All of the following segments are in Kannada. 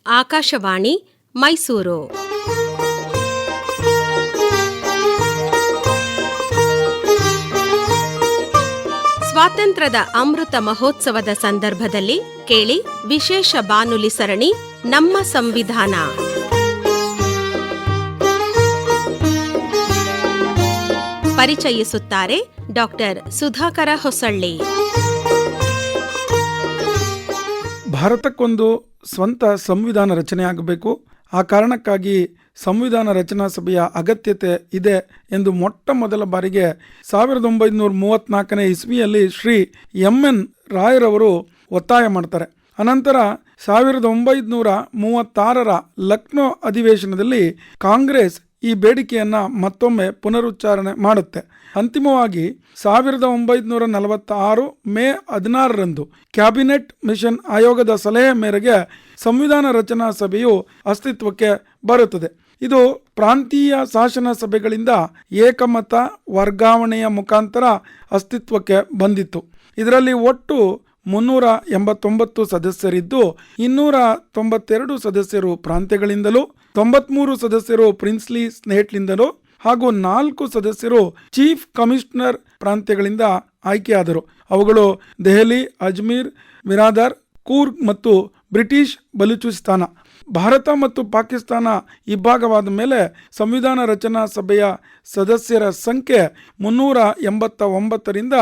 ಆಕಾಶವಾಣಿ ಮೈಸೂರು. ಸ್ವಾತಂತ್ರ್ಯದ ಅಮೃತ ಮಹೋತ್ಸವದ ಸಂದರ್ಭದಲ್ಲಿ ಕೇಳಿ ವಿಶೇಷ ಬಾನುಲಿ ಸರಣಿ ನಮ್ಮ ಸಂವಿಧಾನ. ಪರಿಚಯಿಸುತ್ತಾರೆ ಡಾಕ್ಟರ್ ಸುಧಾಕರ ಹೊಸಳ್ಳಿ. ಭಾರತಕ್ಕೊಂದು ಸ್ವಂತ ಸಂವಿಧಾನ ರಚನೆಯಾಗಬೇಕು. ಆ ಕಾರಣಕ್ಕಾಗಿ ಸಂವಿಧಾನ ರಚನಾ ಸಭೆಯ ಅಗತ್ಯತೆ ಇದೆ ಎಂದು ಮೊಟ್ಟ ಮೊದಲ ಬಾರಿಗೆ 1934 ಇಸ್ವಿಯಲ್ಲಿ ಶ್ರೀ ಎಂ.ಎನ್. ರಾಯರವರು ಒತ್ತಾಯ ಮಾಡ್ತಾರೆ. ಅನಂತರ 1936 ಲಕ್ನೋ ಅಧಿವೇಶನದಲ್ಲಿ ಕಾಂಗ್ರೆಸ್ ಈ ಬೇಡಿಕೆಯನ್ನ ಮತ್ತೊಮ್ಮೆ ಪುನರುಚ್ಚಾರಣೆ ಮಾಡುತ್ತೆ. ಅಂತಿಮವಾಗಿ 1946 ಮೇ 16 ಕ್ಯಾಬಿನೆಟ್ ಮಿಷನ್ ಆಯೋಗದ ಸಲಹೆ ಮೇರೆಗೆ ಸಂವಿಧಾನ ರಚನಾ ಸಭೆಯು ಅಸ್ತಿತ್ವಕ್ಕೆ ಬರುತ್ತದೆ. ಇದು ಪ್ರಾಂತೀಯ ಶಾಸನ ಸಭೆಗಳಿಂದ ಏಕಮತ ವರ್ಗಾವಣೆಯ ಮುಖಾಂತರ ಅಸ್ತಿತ್ವಕ್ಕೆ ಬಂದಿತ್ತು. ಇದರಲ್ಲಿ ಒಟ್ಟು 389 ಸದಸ್ಯರಿದ್ದು 292 ಸದಸ್ಯರು ಪ್ರಾಂತ್ಯಗಳಿಂದಲೂ, 93 ಸದಸ್ಯರು ಪ್ರಿನ್ಸ್ಲಿ ಸ್ಟೇಟ್ಲಿಂದಲೂ ಹಾಗೂ 4 ಸದಸ್ಯರು ಚೀಫ್ ಕಮಿಷನರ್ ಪ್ರಾಂತ್ಯಗಳಿಂದ ಆಯ್ಕೆಯಾದರು. ಅವುಗಳು ದೆಹಲಿ, ಅಜ್ಮೀರ್, ಮಿರಾದಾರ್, ಕೂರ್ಗ್ ಮತ್ತು ಬ್ರಿಟಿಷ್ ಬಲೂಚಿಸ್ತಾನ. ಭಾರತ ಮತ್ತು ಪಾಕಿಸ್ತಾನ ಇಬ್ಬಾಗವಾದ ಮೇಲೆ ಸಂವಿಧಾನ ರಚನಾ ಸಭೆಯ ಸದಸ್ಯರ ಸಂಖ್ಯೆ 389ರಿಂದ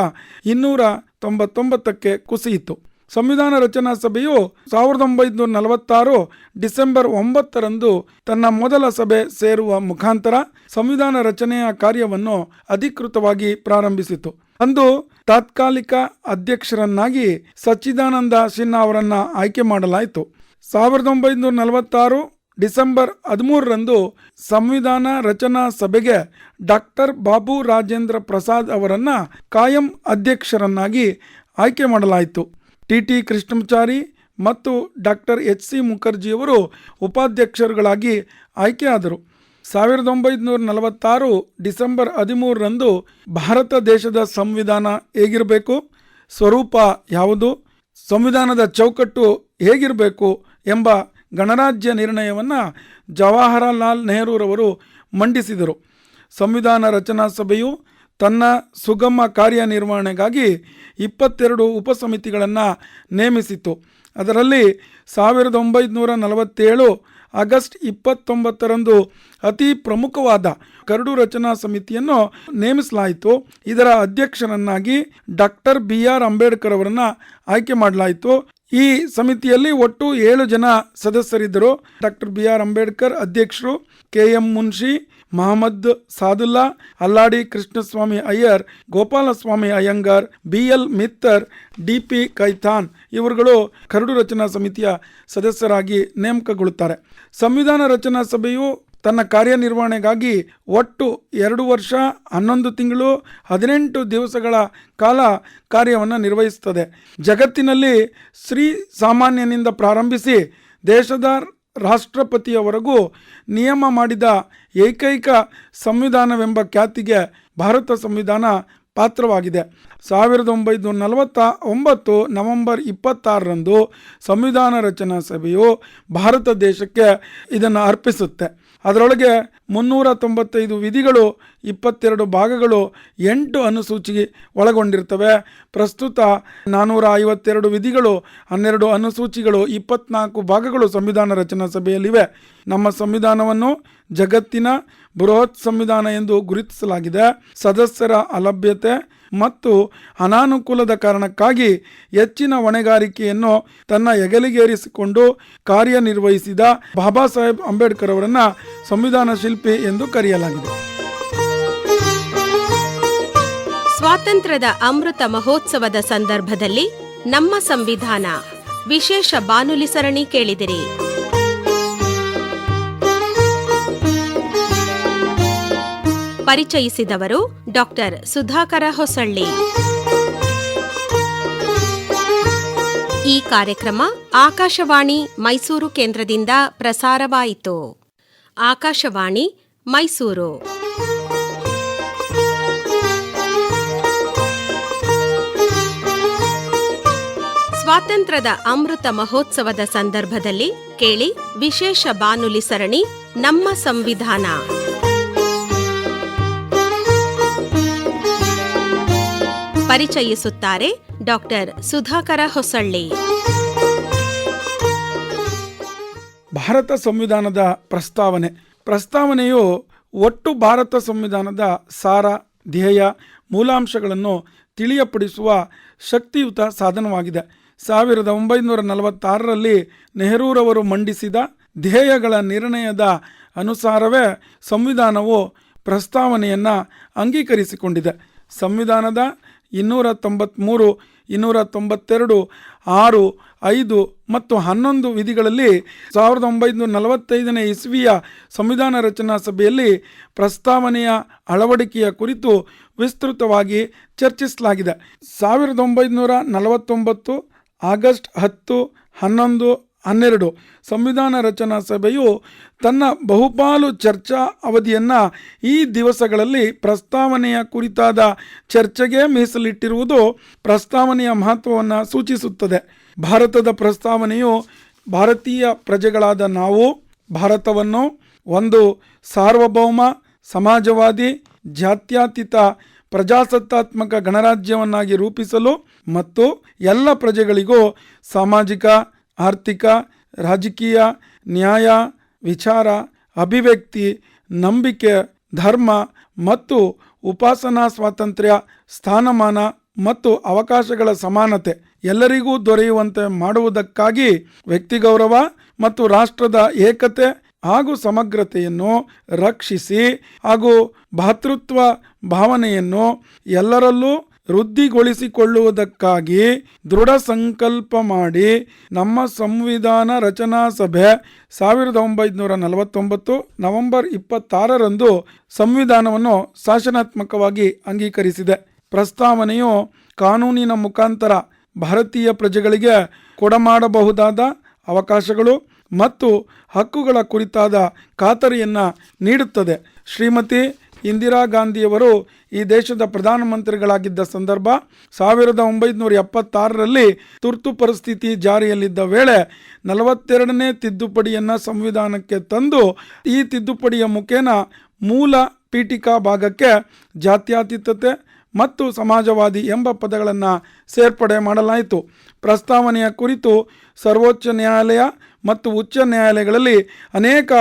299ಕ್ಕೆ ಕುಸಿಯಿತು. ಸಂವಿಧಾನ ರಚನಾ ಸಭೆಯು 1946 ಡಿಸೆಂಬರ್ 9 ತನ್ನ ಮೊದಲ ಸಭೆ ಸೇರುವ ಮುಖಾಂತರ ಸಂವಿಧಾನ ರಚನೆಯ ಕಾರ್ಯವನ್ನು ಅಧಿಕೃತವಾಗಿ ಪ್ರಾರಂಭಿಸಿತು. ಅಂದು ತಾತ್ಕಾಲಿಕ ಅಧ್ಯಕ್ಷರನ್ನಾಗಿ ಸಚ್ಚಿದಾನಂದ ಸಿನ್ಹಾ ಅವರನ್ನ ಆಯ್ಕೆ ಮಾಡಲಾಯಿತು. 1946 ಡಿಸೆಂಬರ್ 13 ಸಂವಿಧಾನ ರಚನಾ ಸಭೆಗೆ ಡಾಕ್ಟರ್ ಬಾಬು ರಾಜೇಂದ್ರ ಪ್ರಸಾದ್ ಅವರನ್ನ ಕಾಯಂ ಅಧ್ಯಕ್ಷರನ್ನಾಗಿ ಆಯ್ಕೆ ಮಾಡಲಾಯಿತು. ಟಿ ಕೃಷ್ಣಮಾಚಾರಿ ಮತ್ತು ಡಾಕ್ಟರ್ ಎಚ್.ಸಿ. ಮುಖರ್ಜಿಯವರು ಉಪಾಧ್ಯಕ್ಷರುಗಳಾಗಿ ಆಯ್ಕೆಯಾದರು. 1946 ಡಿಸೆಂಬರ್ 13 ಭಾರತ ದೇಶದ ಸಂವಿಧಾನ ಹೇಗಿರಬೇಕು, ಸ್ವರೂಪ ಯಾವುದು, ಸಂವಿಧಾನದ ಚೌಕಟ್ಟು ಹೇಗಿರಬೇಕು ಎಂಬ ಗಣರಾಜ್ಯ ನಿರ್ಣಯವನ್ನು ಜವಾಹರಲಾಲ್ ನೆಹರೂರವರು ಮಂಡಿಸಿದರು. ಸಂವಿಧಾನ ರಚನಾ ಸಭೆಯು ತನ್ನ ಸುಗಮ ಕಾರ್ಯನಿರ್ವಹಣೆಗಾಗಿ 22 ಉಪಸಮಿತಿಗಳನ್ನು ನೇಮಿಸಿತು. ಅದರಲ್ಲಿ 1947 ಆಗಸ್ಟ್ 29 ಅತಿ ಪ್ರಮುಖವಾದ ಕರಡು ರಚನಾ ಸಮಿತಿಯನ್ನು ನೇಮಿಸಲಾಯಿತು. ಇದರ ಅಧ್ಯಕ್ಷರನ್ನಾಗಿ ಡಾಕ್ಟರ್ ಬಿ.ಆರ್. ಅಂಬೇಡ್ಕರ್ ಅವರನ್ನ ಆಯ್ಕೆ ಮಾಡಲಾಯಿತು. ಈ ಸಮಿತಿಯಲ್ಲಿ ಒಟ್ಟು 7 ಜನ ಸದಸ್ಯರಿದ್ದರು. Doctor B R. ಅಂಬೇಡ್ಕರ್ ಅಧ್ಯಕ್ಷರು, K M. Munshi, Mohammed Saadulla, Alladi Krishnaswami Iyer, Gopalaswami Ayyangar, B L. Mitter, D P. Khaitan ಇವರುಗಳು ಕರಡು ರಚನಾ ಸಮಿತಿಯ ಸದಸ್ಯರಾಗಿ ನೇಮಕಗೊಳ್ಳುತ್ತಾರೆ. ಸಂವಿಧಾನ ರಚನಾ ಸಭೆಯು ತನ್ನ ಕಾರ್ಯನಿರ್ವಹಣೆಗಾಗಿ ಒಟ್ಟು 2 ವರ್ಷ 11 ತಿಂಗಳು 18 ದಿವಸಗಳ ಕಾಲ ಕಾರ್ಯವನ್ನು ನಿರ್ವಹಿಸುತ್ತದೆ. ಜಗತ್ತಿನಲ್ಲಿ ಶ್ರೀ ಸಾಮಾನ್ಯನಿಂದ ಪ್ರಾರಂಭಿಸಿ ದೇಶದ ರಾಷ್ಟ್ರಪತಿಯವರೆಗೂ ನಿಯಮ ಮಾಡಿದ ಏಕೈಕ ಸಂವಿಧಾನವೆಂಬ ಖ್ಯಾತಿಗೆ ಭಾರತ ಸಂವಿಧಾನ ಪಾತ್ರವಾಗಿದೆ. 1949 ನವೆಂಬರ್ 26 ಸಂವಿಧಾನ ರಚನಾ ಸಭೆಯು ಭಾರತ ದೇಶಕ್ಕೆ ಇದನ್ನು ಅರ್ಪಿಸುತ್ತೆ. ಅದರೊಳಗೆ 395 ವಿಧಿಗಳು, 22 ಭಾಗಗಳು, 8 ಅನುಸೂಚಿ ಒಳಗೊಂಡಿರ್ತವೆ. ಪ್ರಸ್ತುತ 452 ವಿಧಿಗಳು, 12 ಅನುಸೂಚಿಗಳು, 24 ಭಾಗಗಳು ಸಂವಿಧಾನ ರಚನಾ ಸಭೆಯಲ್ಲಿವೆ. ನಮ್ಮ ಸಂವಿಧಾನವನ್ನು ಜಗತ್ತಿನ ಬೃಹತ್ ಸಂವಿಧಾನ ಎಂದು ಗುರುತಿಸಲಾಗಿದೆ. ಸದಸ್ಯರ ಅಲಭ್ಯತೆ ಮತ್ತು ಅನಾನುಕೂಲದ ಕಾರಣಕ್ಕಾಗಿ ಹೆಚ್ಚಿನ ಹೊಣೆಗಾರಿಕೆಯನ್ನು ತನ್ನ ಹೆಗಲಿಗೇರಿಸಿಕೊಂಡು ಕಾರ್ಯನಿರ್ವಹಿಸಿದ ಬಾಬಾ ಸಾಹೇಬ್ ಅಂಬೇಡ್ಕರ್ ಅವರನ್ನ ಸಂವಿಧಾನ ಶಿಲ್ಪಿ ಎಂದು ಕರೆಯಲಾಗಿದೆ. ಸ್ವಾತಂತ್ರ್ಯದ ಅಮೃತ ಮಹೋತ್ಸವದ ಸಂದರ್ಭದಲ್ಲಿ ನಮ್ಮ ಸಂವಿಧಾನ ವಿಶೇಷ ಬಾನುಲಿ ಸರಣಿ ಕೇಳಿದಿರಿ. ಪರಿಚಯಿಸಿದವರು ಡಾಕ್ಟರ್ ಸುಧಾಕರ ಹೊಸಳ್ಳಿ. ಈ ಕಾರ್ಯಕ್ರಮ ಆಕಾಶವಾಣಿ ಮೈಸೂರು ಕೇಂದ್ರದಿಂದ ಪ್ರಸಾರವಾಯಿತು. ಆಕಾಶವಾಣಿ ಮೈಸೂರು. ಸ್ವಾತಂತ್ರ್ಯದ ಅಮೃತ ಮಹೋತ್ಸವದ ಸಂದರ್ಭದಲ್ಲಿ ಕೇಳಿ ವಿಶೇಷ ಬಾನುಲಿ ಸರಣಿ ನಮ್ಮ ಸಂವಿಧಾನ. ಪರಿಚಯಿಸುತ್ತಾರೆ ಡಾಕ್ಟರ್ ಸುಧಾಕರ ಹೊಸಳ್ಳಿ. ಭಾರತ ಸಂವಿಧಾನದ ಪ್ರಸ್ತಾವನೆಯು ಒಟ್ಟು ಭಾರತ ಸಂವಿಧಾನದ ಸಾರ, ಧ್ಯೇಯ, ಮೂಲಾಂಶಗಳನ್ನು ತಿಳಿಯಪಡಿಸುವ ಶಕ್ತಿಯುತ ಸಾಧನವಾಗಿದೆ. 1946ರಲ್ಲಿ ನೆಹರೂರವರು ಮಂಡಿಸಿದ ಧ್ಯೇಯಗಳ ನಿರ್ಣಯದ ಅನುಸಾರವೇ ಸಂವಿಧಾನವು ಪ್ರಸ್ತಾವನೆಯನ್ನು ಅಂಗೀಕರಿಸಿಕೊಂಡಿದೆ. ಸಂವಿಧಾನದ 293, 292, 6, 5 ಮತ್ತು 11 ವಿಧಿಗಳಲ್ಲಿ 1945ನೇ ಇಸ್ವಿಯ ಸಂವಿಧಾನ ರಚನಾ ಸಭೆಯಲ್ಲಿ ಪ್ರಸ್ತಾವನೆಯ ಅಳವಡಿಕೆಯ ಕುರಿತು ವಿಸ್ತೃತವಾಗಿ ಚರ್ಚಿಸಲಾಗಿದೆ. 1949 ಆಗಸ್ಟ್ 10, 11, 12 ಸಂವಿಧಾನ ರಚನಾ ಸಭೆಯು ತನ್ನ ಬಹುಪಾಲು ಚರ್ಚಾ ಅವಧಿಯನ್ನು ಈ ದಿವಸಗಳಲ್ಲಿ ಪ್ರಸ್ತಾವನೆಯ ಕುರಿತಾದ ಚರ್ಚೆಗೆ ಮೀಸಲಿಟ್ಟಿರುವುದು ಪ್ರಸ್ತಾವನೆಯ ಮಹತ್ವವನ್ನು ಸೂಚಿಸುತ್ತದೆ. ಭಾರತದ ಪ್ರಸ್ತಾವನೆಯು ಭಾರತೀಯ ಪ್ರಜೆಗಳಾದ ನಾವು ಭಾರತವನ್ನು ಒಂದು ಸಾರ್ವಭೌಮ, ಸಮಾಜವಾದಿ, ಜಾತ್ಯತೀತ, ಪ್ರಜಾಸತ್ತಾತ್ಮಕ ಗಣರಾಜ್ಯವನ್ನಾಗಿ ರೂಪಿಸಲು ಮತ್ತು ಎಲ್ಲ ಪ್ರಜೆಗಳಿಗೂ ಸಾಮಾಜಿಕ, ಆರ್ಥಿಕ, ರಾಜಕೀಯ, ನ್ಯಾಯ, ವಿಚಾರ, ಅಭಿವ್ಯಕ್ತಿ, ನಂಬಿಕೆ, ಧರ್ಮ ಮತ್ತು ಉಪಾಸನಾ ಸ್ವಾತಂತ್ರ್ಯ, ಸ್ಥಾನಮಾನ ಮತ್ತು ಅವಕಾಶಗಳ ಸಮಾನತೆ ಎಲ್ಲರಿಗೂ ದೊರೆಯುವಂತೆ ಮಾಡುವುದಕ್ಕಾಗಿ ವ್ಯಕ್ತಿಗೌರವ ಮತ್ತು ರಾಷ್ಟ್ರದ ಏಕತೆ ಹಾಗೂ ಸಮಗ್ರತೆಯನ್ನು ರಕ್ಷಿಸಿ ಹಾಗೂ ಭ್ರಾತೃತ್ವ ಭಾವನೆಯನ್ನು ಎಲ್ಲರಲ್ಲೂ ವೃದ್ಧಿಗೊಳಿಸಿಕೊಳ್ಳುವುದಕ್ಕಾಗಿ ದೃಢ ಸಂಕಲ್ಪ ಮಾಡಿ ನಮ್ಮ ಸಂವಿಧಾನ ರಚನಾ ಸಭೆ 1949 ನವೆಂಬರ್ 26ರಂದು ಸಂವಿಧಾನವನ್ನು ಶಾಸನಾತ್ಮಕವಾಗಿ ಅಂಗೀಕರಿಸಿದೆ. ಪ್ರಸ್ತಾವನೆಯು ಕಾನೂನಿನ ಮುಖಾಂತರ ಭಾರತೀಯ ಪ್ರಜೆಗಳಿಗೆ ಕೊಡಮಾಡಬಹುದಾದ ಅವಕಾಶಗಳು ಮತ್ತು ಹಕ್ಕುಗಳ ಕುರಿತಾದ ಖಾತರಿಯನ್ನು ನೀಡುತ್ತದೆ. ಶ್ರೀಮತಿ ಇಂದಿರಾ ಗಾಂಧಿಯವರು ಈ ದೇಶದ ಪ್ರಧಾನಮಂತ್ರಿಗಳಾಗಿದ್ದ ಸಂದರ್ಭ 1976ರಲ್ಲಿ ತುರ್ತು ಪರಿಸ್ಥಿತಿ ಜಾರಿಯಲ್ಲಿದ್ದ ವೇಳೆ 42ನೇ ತಿದ್ದುಪಡಿಯನ್ನು ಸಂವಿಧಾನಕ್ಕೆ ತಂದು ಈ ತಿದ್ದುಪಡಿಯ ಮುಖೇನ ಮೂಲ ಪೀಠಿಕಾ ಭಾಗಕ್ಕೆ ಜಾತ್ಯತೀತತೆ ಮತ್ತು ಸಮಾಜವಾದಿ ಎಂಬ ಪದಗಳನ್ನು ಸೇರ್ಪಡೆ ಮಾಡಲಾಯಿತು. ಪ್ರಸ್ತಾವನೆಯ ಕುರಿತು ಸರ್ವೋಚ್ಚ ನ್ಯಾಯಾಲಯ ಮತ್ತು ಉಚ್ಚ ನ್ಯಾಯಾಲಯಗಳಲ್ಲಿ ಅನೇಕ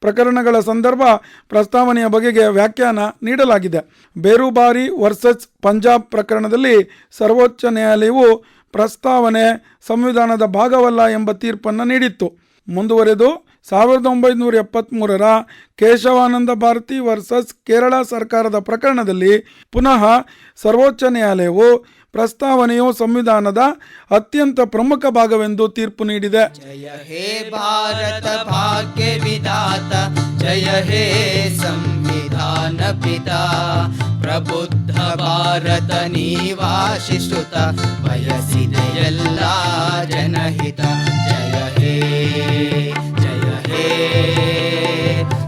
ಪ್ರಕರಣಗಳ ಸಂದರ್ಭ ಪ್ರಸ್ತಾವನೆಯ ಬಗೆಗೆ ವ್ಯಾಖ್ಯಾನ ನೀಡಲಾಗಿದೆ. ಬೇರುಬಾರಿ ವರ್ಸಸ್ ಪಂಜಾಬ್ ಪ್ರಕರಣದಲ್ಲಿ ಸರ್ವೋಚ್ಚ ನ್ಯಾಯಾಲಯವು ಪ್ರಸ್ತಾವನೆ ಸಂವಿಧಾನದ ಭಾಗವಲ್ಲ ಎಂಬ ತೀರ್ಪನ್ನು ನೀಡಿತ್ತು. ಮುಂದುವರೆದು 1973ರ ಕೇಶವಾನಂದ ಭಾರತಿ ವರ್ಸಸ್ ಕೇರಳ ಸರ್ಕಾರದ ಪ್ರಕರಣದಲ್ಲಿ ಪುನಃ ಸರ್ವೋಚ್ಚ ನ್ಯಾಯಾಲಯವು ಪ್ರಸ್ತಾವನೆಯು ಸಂವಿಧಾನದ ಅತ್ಯಂತ ಪ್ರಮುಖ ಭಾಗವೆಂದು ತೀರ್ಪು ನೀಡಿದೆ. ಜಯ ಹೇ ಭಾರತ ಭಾಗ್ಯ ವಿಧಾತ, ಜಯ ಹೇ ಸಂವಿಧಾನ ಪಿತಾ, ಪ್ರಬುದ್ಧ ಭಾರತ ನಿವಾಸಿಸುತ್ತ ಬಯಸಿದೆ ಎಲ್ಲ ಜನಹಿತ. ಜಯ ಹೇ ಜಯ ಹೇ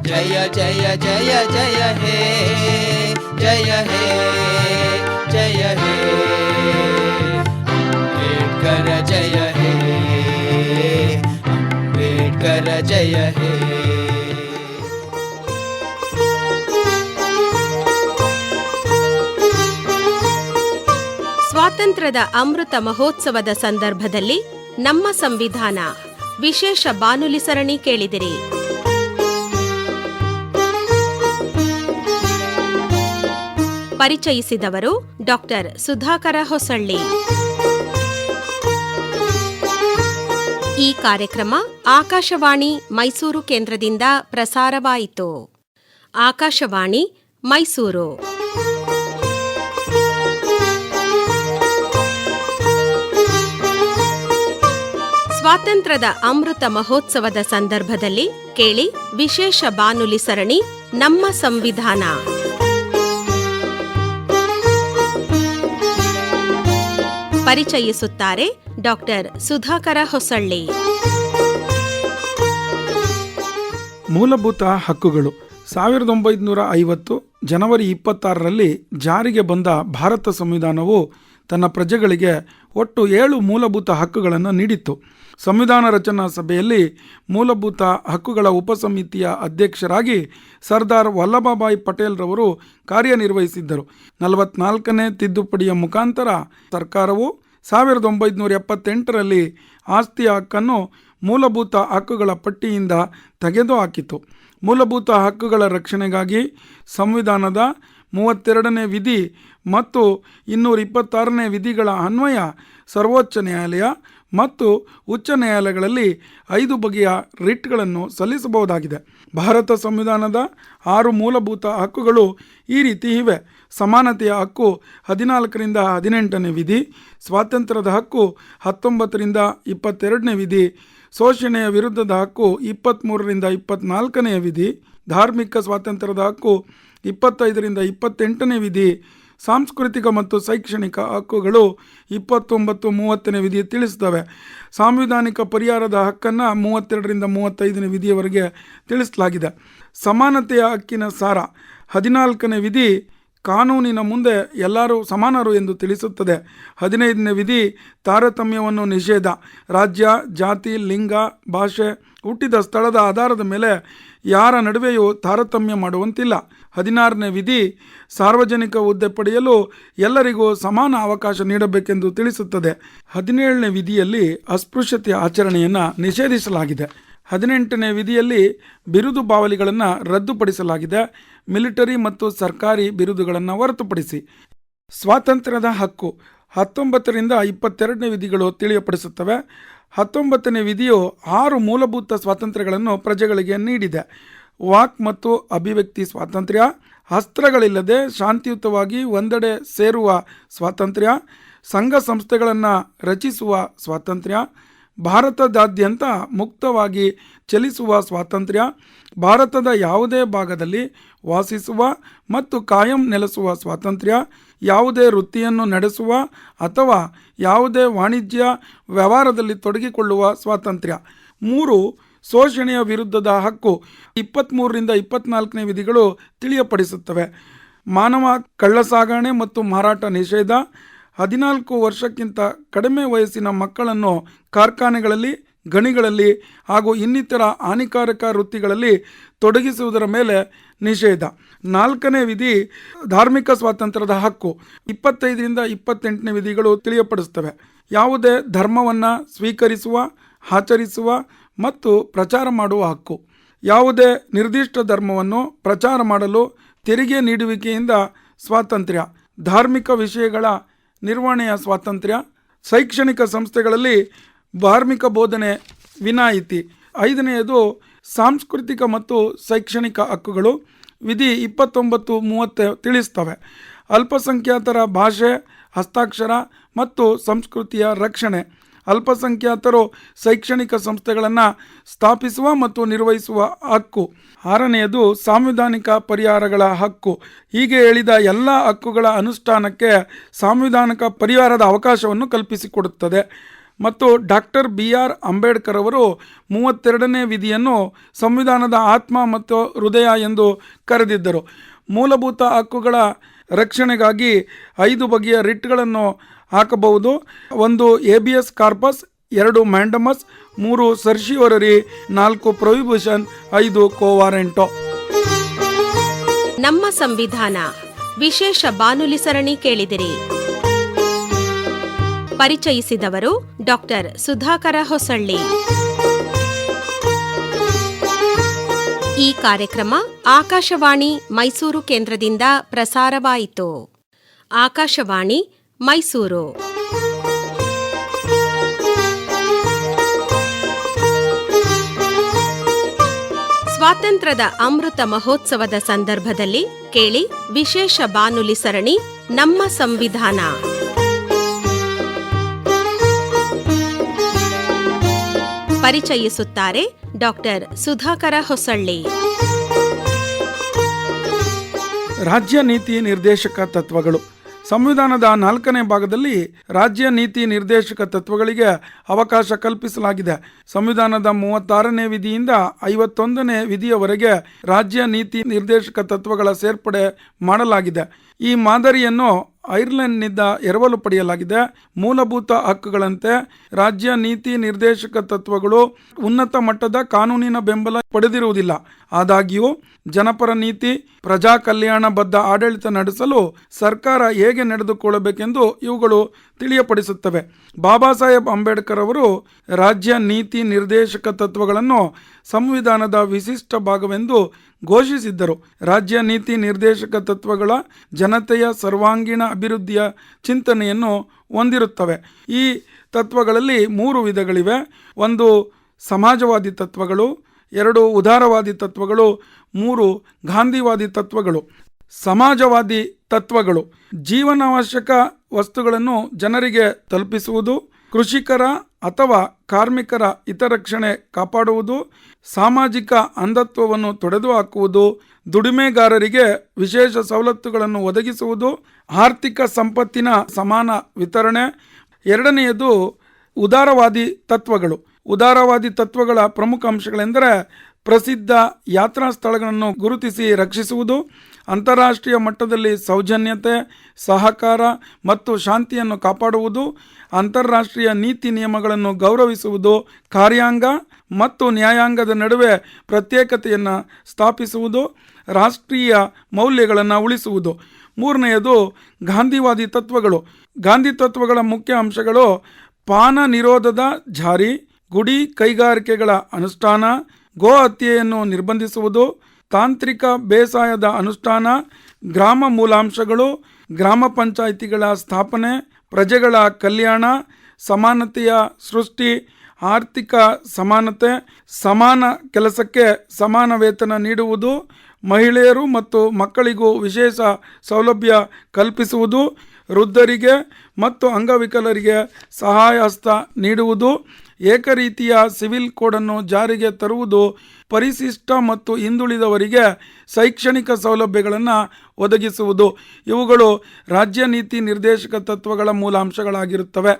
ಜಯ ಜಯ ಜಯ ಜಯ ಹೇ ಜಯ ಹೇ ಜಯ ಹೇ ಅಂಬೇಡ್ಕರ ಜಯ ಹೇ ಅಂಬೇಡ್ಕರ ಜಯ ಹೇ. ಸ್ವಾತಂತ್ರ್ಯದ ಅಮೃತ ಮಹೋತ್ಸವದ ಸಂದರ್ಭದಲ್ಲಿ ನಮ್ಮ ಸಂವಿಧಾನ ವಿಶೇಷ ಬಾನುಲಿ ಸರಣಿ ಕೇಳಿದಿರಿ. ಪರಿಚಯಿಸಿದವರು ಡಾಕ್ಟರ್ ಸುಧಾಕರ ಹೊಸಳ್ಳಿ. ಈ ಕಾರ್ಯಕ್ರಮ ಆಕಾಶವಾಣಿ ಮೈಸೂರು ಕೇಂದ್ರದಿಂದ ಪ್ರಸಾರವಾಯಿತು. ಆಕಾಶವಾಣಿ ಮೈಸೂರು. ಸ್ವಾತಂತ್ರ್ಯದ ಅಮೃತ ಮಹೋತ್ಸವದ ಸಂದರ್ಭದಲ್ಲಿ ಕೇಳಿ ವಿಶೇಷ ಬಾನುಲಿ ಸರಣಿ ನಮ್ಮ ಸಂವಿಧಾನ. ಪರಿಚಯಿಸುತ್ತಾರೆ ಡಾಕ್ಟರ್ ಸುಧಾಕರ ಹೊಸಳ್ಳಿ. ಮೂಲಭೂತ ಹಕ್ಕುಗಳು 1950 ಜನವರಿ 26ರಲ್ಲಿ ಜಾರಿಗೆ ಬಂದ ಭಾರತ ಸಂವಿಧಾನವು ತನ್ನ ಪ್ರಜೆಗಳಿಗೆ ಒಟ್ಟು 7 ಮೂಲಭೂತ ಹಕ್ಕುಗಳನ್ನು ನೀಡಿತ್ತು. ಸಂವಿಧಾನ ರಚನಾ ಸಭೆಯಲ್ಲಿ ಮೂಲಭೂತ ಹಕ್ಕುಗಳ ಉಪಸಮಿತಿಯ ಅಧ್ಯಕ್ಷರಾಗಿ ಸರ್ದಾರ್ ವಲ್ಲಭಭಾಯಿ ಪಟೇಲ್ ರವರು ಕಾರ್ಯನಿರ್ವಹಿಸಿದ್ದರು. 44ನೇ ತಿದ್ದುಪಡಿಯ ಮುಖಾಂತರ ಸರ್ಕಾರವು 1978ರಲ್ಲಿ ಆಸ್ತಿಯ ಹಕ್ಕನ್ನು ಮೂಲಭೂತ ಹಕ್ಕುಗಳ ಪಟ್ಟಿಯಿಂದ ತೆಗೆದುಹಾಕಿತು. ಮೂಲಭೂತ ಹಕ್ಕುಗಳ ರಕ್ಷಣೆಗಾಗಿ ಸಂವಿಧಾನದ 32ನೇ ವಿಧಿ ಮತ್ತು 226ನೇ ವಿಧಿಗಳ ಅನ್ವಯ ಸರ್ವೋಚ್ಚ ನ್ಯಾಯಾಲಯ ಮತ್ತು ಉಚ್ಚ ನ್ಯಾಯಾಲಯಗಳಲ್ಲಿ 5 ಬಗೆಯ ರಿಟ್ಗಳನ್ನು ಸಲ್ಲಿಸಬಹುದಾಗಿದೆ. ಭಾರತ ಸಂವಿಧಾನದ 6 ಮೂಲಭೂತ ಹಕ್ಕುಗಳು ಈ ರೀತಿ ಇವೆ. ಸಮಾನತೆಯ ಹಕ್ಕು 14ರಿಂದ 18ನೇ ವಿಧಿ, ಸ್ವಾತಂತ್ರ್ಯದ ಹಕ್ಕು 19ರಿಂದ 22ನೇ ವಿಧಿ, ಶೋಷಣೆಯ ವಿರುದ್ಧದ ಹಕ್ಕು 23ರಿಂದ 24ನೇ ವಿಧಿ, ಧಾರ್ಮಿಕ ಸ್ವಾತಂತ್ರ್ಯದ ಹಕ್ಕು 25ರಿಂದ 28ನೇ ವಿಧಿ, ಸಾಂಸ್ಕೃತಿಕ ಮತ್ತು ಶೈಕ್ಷಣಿಕ ಹಕ್ಕುಗಳು 29, 30ನೇ ವಿಧಿ ತಿಳಿಸ್ತವೆ. ಸಾಂವಿಧಾನಿಕ ಪರಿಹಾರದ ಹಕ್ಕನ್ನು 32ರಿಂದ 35ನೇ ವಿಧಿಯವರೆಗೆ ತಿಳಿಸಲಾಗಿದೆ. ಸಮಾನತೆಯ ಹಕ್ಕಿನ ಸಾರ 14ನೇ ವಿಧಿ ಕಾನೂನಿನ ಮುಂದೆ ಎಲ್ಲರೂ ಸಮಾನರು ಎಂದು ತಿಳಿಸುತ್ತದೆ. 15ನೇ ವಿಧಿ ತಾರತಮ್ಯವನ್ನು ನಿಷೇಧ, ರಾಜ್ಯ, ಜಾತಿ, ಲಿಂಗ, ಭಾಷೆ, ಹುಟ್ಟಿದ ಸ್ಥಳದ ಆಧಾರದ ಮೇಲೆ ಯಾರ ನಡುವೆಯೂ ತಾರತಮ್ಯ ಮಾಡುವಂತಿಲ್ಲ. 16ನೇ ವಿಧಿ ಸಾರ್ವಜನಿಕ ಹುದ್ದೆ ಪಡೆಯಲು ಎಲ್ಲರಿಗೂ ಸಮಾನ ಅವಕಾಶ ನೀಡಬೇಕೆಂದು ತಿಳಿಸುತ್ತದೆ. 17ನೇ ವಿಧಿಯಲ್ಲಿ ಅಸ್ಪೃಶ್ಯತೆಯ ಆಚರಣೆಯನ್ನು ನಿಷೇಧಿಸಲಾಗಿದೆ. 18ನೇ ವಿಧಿಯಲ್ಲಿ ಬಿರುದು ಬಾವಲಿಗಳನ್ನು ರದ್ದುಪಡಿಸಲಾಗಿದೆ, ಮಿಲಿಟರಿ ಮತ್ತು ಸರ್ಕಾರಿ ಬಿರುದುಗಳನ್ನು ಹೊರತುಪಡಿಸಿ. ಸ್ವಾತಂತ್ರ್ಯದ ಹಕ್ಕು 19ರಿಂದ 22ನೇ ವಿಧಿಗಳು ತಿಳಿಯಪಡಿಸುತ್ತವೆ. 19ನೇ ವಿಧಿಯು 6 ಮೂಲಭೂತ ಸ್ವಾತಂತ್ರ್ಯಗಳನ್ನು ಪ್ರಜೆಗಳಿಗೆ ನೀಡಿದೆ. ವಾಕ್ ಮತ್ತು ಅಭಿವ್ಯಕ್ತಿ ಸ್ವಾತಂತ್ರ್ಯ, ಅಸ್ತ್ರಗಳಿಲ್ಲದೆ ಶಾಂತಿಯುತವಾಗಿ ಒಂದೆಡೆ ಸೇರುವ ಸ್ವಾತಂತ್ರ್ಯ, ಸಂಘ ಸಂಸ್ಥೆಗಳನ್ನು ರಚಿಸುವ ಸ್ವಾತಂತ್ರ್ಯ, ಭಾರತದಾದ್ಯಂತ ಮುಕ್ತವಾಗಿ ಚಲಿಸುವ ಸ್ವಾತಂತ್ರ್ಯ, ಭಾರತದ ಯಾವುದೇ ಭಾಗದಲ್ಲಿ ವಾಸಿಸುವ ಮತ್ತು ಕಾಯಂ ನೆಲೆಸುವ ಸ್ವಾತಂತ್ರ್ಯ, ಯಾವುದೇ ವೃತ್ತಿಯನ್ನು ನಡೆಸುವ ಅಥವಾ ಯಾವುದೇ ವಾಣಿಜ್ಯ ವ್ಯವಹಾರದಲ್ಲಿ ತೊಡಗಿಕೊಳ್ಳುವ ಸ್ವಾತಂತ್ರ್ಯ. 3 ಶೋಷಣೆಯ ವಿರುದ್ಧದ ಹಕ್ಕು 23ರಿಂದ 24ನೇ ವಿಧಿಗಳು ತಿಳಿಯಪಡಿಸುತ್ತವೆ. ಮಾನವ ಕಳ್ಳಸಾಗಣೆ ಮತ್ತು ಮಾರಾಟ ನಿಷೇಧ, 14 ವರ್ಷಕ್ಕಿಂತ ಕಡಿಮೆ ವಯಸ್ಸಿನ ಮಕ್ಕಳನ್ನು ಕಾರ್ಖಾನೆಗಳಲ್ಲಿ, ಗಣಿಗಳಲ್ಲಿ ಹಾಗೂ ಇನ್ನಿತರ ಹಾನಿಕಾರಕ ವೃತ್ತಿಗಳಲ್ಲಿ ತೊಡಗಿಸುವುದರ ಮೇಲೆ ನಿಷೇಧ. 4ನೇ ವಿಧಿ ಧಾರ್ಮಿಕ ಸ್ವಾತಂತ್ರ್ಯದ ಹಕ್ಕು 25ರಿಂದ 28ನೇ ವಿಧಿಗಳು ತಿಳಿಯಪಡಿಸುತ್ತವೆ. ಯಾವುದೇ ಧರ್ಮವನ್ನು ಸ್ವೀಕರಿಸುವ, ಆಚರಿಸುವ ಮತ್ತು ಪ್ರಚಾರ ಮಾಡುವ ಹಕ್ಕು. ಯಾವುದೇ ನಿರ್ದಿಷ್ಟ ಧರ್ಮವನ್ನು ಪ್ರಚಾರ ಮಾಡಲು ತೆರಿಗೆ ನೀಡುವಿಕೆಯಿಂದ ಸ್ವಾತಂತ್ರ್ಯ. ಧಾರ್ಮಿಕ ವಿಷಯಗಳ ನಿರ್ವಹಣೆಯ ಸ್ವಾತಂತ್ರ್ಯ. ಶೈಕ್ಷಣಿಕ ಸಂಸ್ಥೆಗಳಲ್ಲಿ ಧಾರ್ಮಿಕ ಬೋಧನೆ ವಿನಾಯಿತಿ. 5ನೇದು ಸಾಂಸ್ಕೃತಿಕ ಮತ್ತು ಶೈಕ್ಷಣಿಕ ಹಕ್ಕುಗಳು ವಿಧಿ 29, 30 ತಿಳಿಸ್ತವೆ. ಅಲ್ಪಸಂಖ್ಯಾತರ ಭಾಷೆ, ಹಸ್ತಾಕ್ಷರ ಮತ್ತು ಸಂಸ್ಕೃತಿಯ ರಕ್ಷಣೆ. ಅಲ್ಪಸಂಖ್ಯಾತರು ಶೈಕ್ಷಣಿಕ ಸಂಸ್ಥೆಗಳನ್ನು ಸ್ಥಾಪಿಸುವ ಮತ್ತು ನಿರ್ವಹಿಸುವ ಹಕ್ಕು. 6ನೇದು ಸಾಂವಿಧಾನಿಕ ಪರಿಹಾರಗಳ ಹಕ್ಕು. ಹೀಗೆ ಹೇಳಿದ ಎಲ್ಲ ಹಕ್ಕುಗಳ ಅನುಷ್ಠಾನಕ್ಕೆ ಸಾಂವಿಧಾನಿಕ ಪರಿಹಾರದ ಅವಕಾಶವನ್ನು ಕಲ್ಪಿಸಿಕೊಡುತ್ತದೆ. ಮತ್ತು ಡಾಕ್ಟರ್ BR ಅಂಬೇಡ್ಕರ್ ಅವರು 32ನೇ ವಿಧಿಯನ್ನು ಸಂವಿಧಾನದ ಆತ್ಮ ಮತ್ತು ಹೃದಯ ಎಂದು ಕರೆದಿದ್ದರು. ಮೂಲಭೂತ ಹಕ್ಕುಗಳ ರಕ್ಷಣೆಗಾಗಿ 5 ಬಗೆಯ ರಿಟ್ಗಳನ್ನು ಹಾಕಬಹುದು. 1 ಹೇಬಿಯಸ್ ಕಾರ್ಪಸ್, 2 ಮ್ಯಾಂಡಮಸ್, 3 ಸರ್ಶಿಯೋರರಿ, 4 ಪ್ರೊಹಿಬಿಷನ್, 5 ಕೋವಾರೆಂಟೋ. ನಮ್ಮ ಸಂವಿಧಾನ ವಿಶೇಷ ಬಾನುಲಿ ಸರಣಿ ಕೇಳಿದಿರಿ. ಪರಿಚಯಿಸಿದವರು ಡಾಕ್ಟರ್ ಸುಧಾಕರ ಹೊಸಳ್ಳಿ. ಈ ಕಾರ್ಯಕ್ರಮ ಆಕಾಶವಾಣಿ ಮೈಸೂರು ಕೇಂದ್ರದಿಂದ ಪ್ರಸಾರವಾಯಿತು. ಆಕಾಶವಾಣಿ ಮೈಸೂರು. ಸ್ವಾತಂತ್ರ್ಯದ ಅಮೃತ ಮಹೋತ್ಸವದ ಸಂದರ್ಭದಲ್ಲಿ ಕೇಳಿ ವಿಶೇಷ ಬಾನುಲಿ ಸರಣಿ ನಮ್ಮ ಸಂವಿಧಾನ. ಪರಿಚಯಿಸುತ್ತಾರೆ ಡಾಕ್ಟರ್ ಸುಧಾಕರ ಹೊಸಳ್ಳಿ. ರಾಜ್ಯ ನೀತಿ ನಿರ್ದೇಶಕ ತತ್ವಗಳು. ಸಂವಿಧಾನದ 4ನೇ ಭಾಗದಲ್ಲಿ ರಾಜ್ಯ ನೀತಿ ನಿರ್ದೇಶಕ ತತ್ವಗಳಿಗೆ ಅವಕಾಶ ಕಲ್ಪಿಸಲಾಗಿದೆ. ಸಂವಿಧಾನದ 36ನೇ ವಿಧಿಯಿಂದ 51ನೇ ವಿಧಿಯವರೆಗೆ ರಾಜ್ಯ ನೀತಿ ನಿರ್ದೇಶಕ ತತ್ವಗಳ ಸೇರ್ಪಡೆ ಮಾಡಲಾಗಿದೆ. ಈ ಮಾದರಿಯನ್ನು ಐರ್ಲೆಂಡ್ನಿಂದ ಎರವಲು ಪಡೆಯಲಾಗಿದೆ. ಮೂಲಭೂತ ಹಕ್ಕುಗಳಂತೆ ರಾಜ್ಯ ನೀತಿ ನಿರ್ದೇಶಕ ತತ್ವಗಳು ಉನ್ನತ ಮಟ್ಟದ ಕಾನೂನಿನ ಬೆಂಬಲ ಪಡೆದಿರುವುದಿಲ್ಲ. ಆದಾಗ್ಯೂ ಜನಪರ ನೀತಿ, ಪ್ರಜಾ ಕಲ್ಯಾಣ ಬದ್ಧ ಆಡಳಿತ ನಡೆಸಲು ಸರ್ಕಾರ ಹೇಗೆ ನಡೆದುಕೊಳ್ಳಬೇಕೆಂದು ಇವುಗಳು ತಿಳಿಯಪಡಿಸುತ್ತವೆ. ಬಾಬಾ ಸಾಹೇಬ್ ಅಂಬೇಡ್ಕರ್ ಅವರು ರಾಜ್ಯ ನೀತಿ ನಿರ್ದೇಶಕ ತತ್ವಗಳನ್ನು ಸಂವಿಧಾನದ ವಿಶಿಷ್ಟ ಭಾಗವೆಂದು ಘೋಷಿಸಿದ್ದರು. ರಾಜ್ಯ ನೀತಿ ನಿರ್ದೇಶಕ ತತ್ವಗಳ ಜನತೆಯ ಸರ್ವಾಂಗೀಣ ಅಭಿವೃದ್ಧಿಯ ಚಿಂತನೆಯನ್ನು ಹೊಂದಿರುತ್ತವೆ. ಈ ತತ್ವಗಳಲ್ಲಿ 3 ವಿಧಗಳಿವೆ. 1 ಸಮಾಜವಾದಿ ತತ್ವಗಳು, 2 ಉದಾರವಾದಿ ತತ್ವಗಳು, 3 ಗಾಂಧಿವಾದಿ ತತ್ವಗಳು. ಸಮಾಜವಾದಿ ತತ್ವಗಳು ಜೀವನಾವಶ್ಯಕ ವಸ್ತುಗಳನ್ನು ಜನರಿಗೆ ತಲುಪಿಸುವುದು, ಕೃಷಿಕರ ಅಥವಾ ಕಾರ್ಮಿಕರ ಹಿತರಕ್ಷಣೆ ಕಾಪಾಡುವುದು, ಸಾಮಾಜಿಕ ಅಂಧತ್ವವನ್ನು ತೊಡೆದುಹಾಕುವುದು, ದುಡಿಮೆಗಾರರಿಗೆ ವಿಶೇಷ ಸವಲತ್ತುಗಳನ್ನು ಒದಗಿಸುವುದು, ಆರ್ಥಿಕ ಸಂಪತ್ತಿನ ಸಮಾನ ವಿತರಣೆ. 2ನೇಯದು ಉದಾರವಾದಿ ತತ್ವಗಳು. ಉದಾರವಾದಿ ತತ್ವಗಳ ಪ್ರಮುಖ ಅಂಶಗಳೆಂದರೆ ಪ್ರಸಿದ್ಧ ಯಾತ್ರಾ ಸ್ಥಳಗಳನ್ನು ಗುರುತಿಸಿ ರಕ್ಷಿಸುವುದು, ಅಂತಾರಾಷ್ಟ್ರೀಯ ಮಟ್ಟದಲ್ಲಿ ಸೌಜನ್ಯತೆ, ಸಹಕಾರ ಮತ್ತು ಶಾಂತಿಯನ್ನು ಕಾಪಾಡುವುದು, ಅಂತಾರಾಷ್ಟ್ರೀಯ ನೀತಿ ನಿಯಮಗಳನ್ನು ಗೌರವಿಸುವುದು, ಕಾರ್ಯಾಂಗ ಮತ್ತು ನ್ಯಾಯಾಂಗದ ನಡುವೆ ಪ್ರತ್ಯೇಕತೆಯನ್ನು ಸ್ಥಾಪಿಸುವುದು, ರಾಷ್ಟ್ರೀಯ ಮೌಲ್ಯಗಳನ್ನು ಉಳಿಸುವುದು. 3ನೇಯದು ಗಾಂಧಿವಾದಿ ತತ್ವಗಳು. ಗಾಂಧಿ ತತ್ವಗಳ ಮುಖ್ಯ ಅಂಶಗಳು ಪಾನ ನಿರೋಧದ ಜಾರಿ, ಗುಡಿ ಕೈಗಾರಿಕೆಗಳ ಅನುಷ್ಠಾನ, ಗೋ ಹತ್ಯೆಯನ್ನು ನಿರ್ಬಂಧಿಸುವುದು, ತಾಂತ್ರಿಕ ಬೇಸಾಯದ ಅನುಷ್ಠಾನ, ಗ್ರಾಮ ಮೂಲಾಂಶಗಳು, ಗ್ರಾಮ ಪಂಚಾಯಿತಿಗಳ ಸ್ಥಾಪನೆ, ಪ್ರಜೆಗಳ ಕಲ್ಯಾಣ, ಸಮಾನತೆಯ ಸೃಷ್ಟಿ, ಆರ್ಥಿಕ ಸಮಾನತೆ, ಸಮಾನ ಕೆಲಸಕ್ಕೆ ಸಮಾನ ವೇತನ ನೀಡುವುದು, ಮಹಿಳೆಯರು ಮತ್ತು ಮಕ್ಕಳಿಗೂ ವಿಶೇಷ ಸೌಲಭ್ಯ ಕಲ್ಪಿಸುವುದು, ವೃದ್ಧರಿಗೆ ಮತ್ತು ಅಂಗವಿಕಲರಿಗೆ ಸಹಾಯ ಹಸ್ತ ನೀಡುವುದು, ಏಕರೀತಿಯ ಸಿವಿಲ್ ಕೋಡನ್ನು ಜಾರಿಗೆ ತರುವುದು, ಪರಿಶಿಷ್ಟ ಮತ್ತು ಹಿಂದುಳಿದವರಿಗೆ ಶೈಕ್ಷಣಿಕ ಸೌಲಭ್ಯಗಳನ್ನು ಒದಗಿಸುವುದು. ಇವುಗಳು ರಾಜ್ಯ ನೀತಿ ನಿರ್ದೇಶಕ ತತ್ವಗಳ ಮೂಲಾಂಶಗಳಾಗಿರುತ್ತವೆ.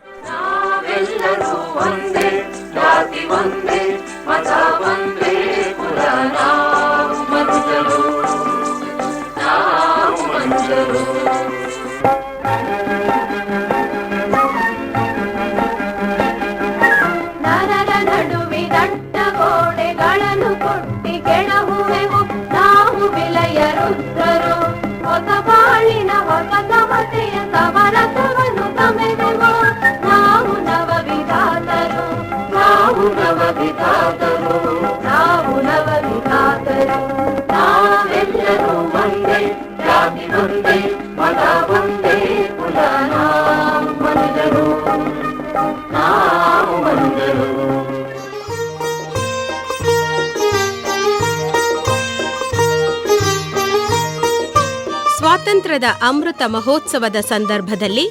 ಸ್ವಾತಂತ್ರ್ಯದ ಅಮೃತ ಮಹೋತ್ಸವದ ಸಂದರ್ಭದಲ್ಲಿ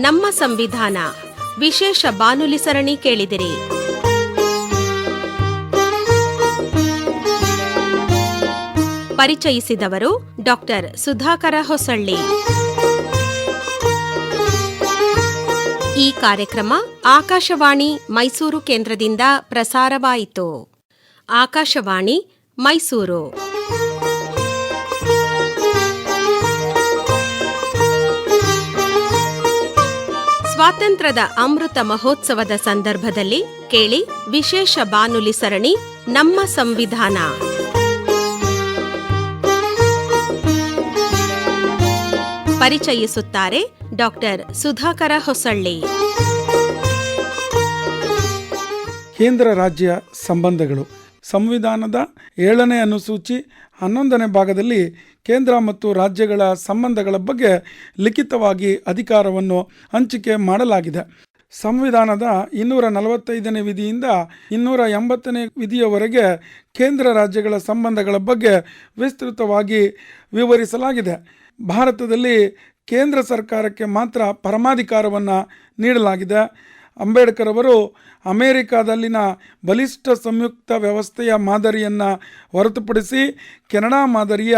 ನಮ್ಮ ಸಂವಿಧಾನ ವಿಶೇಷ ಬಾನುಲಿ ಸರಣಿ ಕೇಳಿದಿರಿ. ಪರಿಚಯಿಸಿದವರು ಡಾಕ್ಟರ್ ಸುಧಾಕರ ಹೊಸಳ್ಳಿ. ಈ ಕಾರ್ಯಕ್ರಮ ಆಕಾಶವಾಣಿ ಮೈಸೂರು ಕೇಂದ್ರದಿಂದ ಪ್ರಸಾರವಾಯಿತು. ಆಕಾಶವಾಣಿ ಮೈಸೂರು. ಸ್ವಾತಂತ್ರ್ಯದ ಅಮೃತ ಮಹೋತ್ಸವದ ಸಂದರ್ಭದಲ್ಲಿ ಕೇಳಿ ವಿಶೇಷ ಬಾನುಲಿ ಸರಣಿ ನಮ್ಮ ಸಂವಿಧಾನ. ಪರಿಚಯಿಸುತ್ತಾರೆ ಡಾಕ್ಟರ್ ಸುಧಾಕರ ಹೊಸಳ್ಳಿ. ಕೇಂದ್ರ ರಾಜ್ಯ ಸಂಬಂಧಗಳು. ಸಂವಿಧಾನದ 7ನೇ ಅನುಸೂಚಿ 11ನೇ ಭಾಗದಲ್ಲಿ ಕೇಂದ್ರ ಮತ್ತು ರಾಜ್ಯಗಳ ಸಂಬಂಧಗಳ ಬಗ್ಗೆ ಲಿಖಿತವಾಗಿ ಅಧಿಕಾರವನ್ನು ಹಂಚಿಕೆ ಮಾಡಲಾಗಿದೆ. ಸಂವಿಧಾನದ 245ನೇ ವಿಧಿಯಿಂದ 280ನೇ ವಿಧಿಯವರೆಗೆ ಕೇಂದ್ರ ರಾಜ್ಯಗಳ ಸಂಬಂಧಗಳ ಬಗ್ಗೆ ವಿಸ್ತೃತವಾಗಿ ವಿವರಿಸಲಾಗಿದೆ. ಭಾರತದಲ್ಲಿ ಕೇಂದ್ರ ಸರ್ಕಾರಕ್ಕೆ ಮಾತ್ರ ಪರಮಾಧಿಕಾರವನ್ನು ನೀಡಲಾಗಿದೆ. ಅಂಬೇಡ್ಕರ್ ಅವರು ಅಮೆರಿಕಾದಲ್ಲಿನ ಬಲಿಷ್ಠ ಸಂಯುಕ್ತ ವ್ಯವಸ್ಥೆಯ ಮಾದರಿಯನ್ನು ಹೊರತುಪಡಿಸಿ ಕೆನಡಾ ಮಾದರಿಯ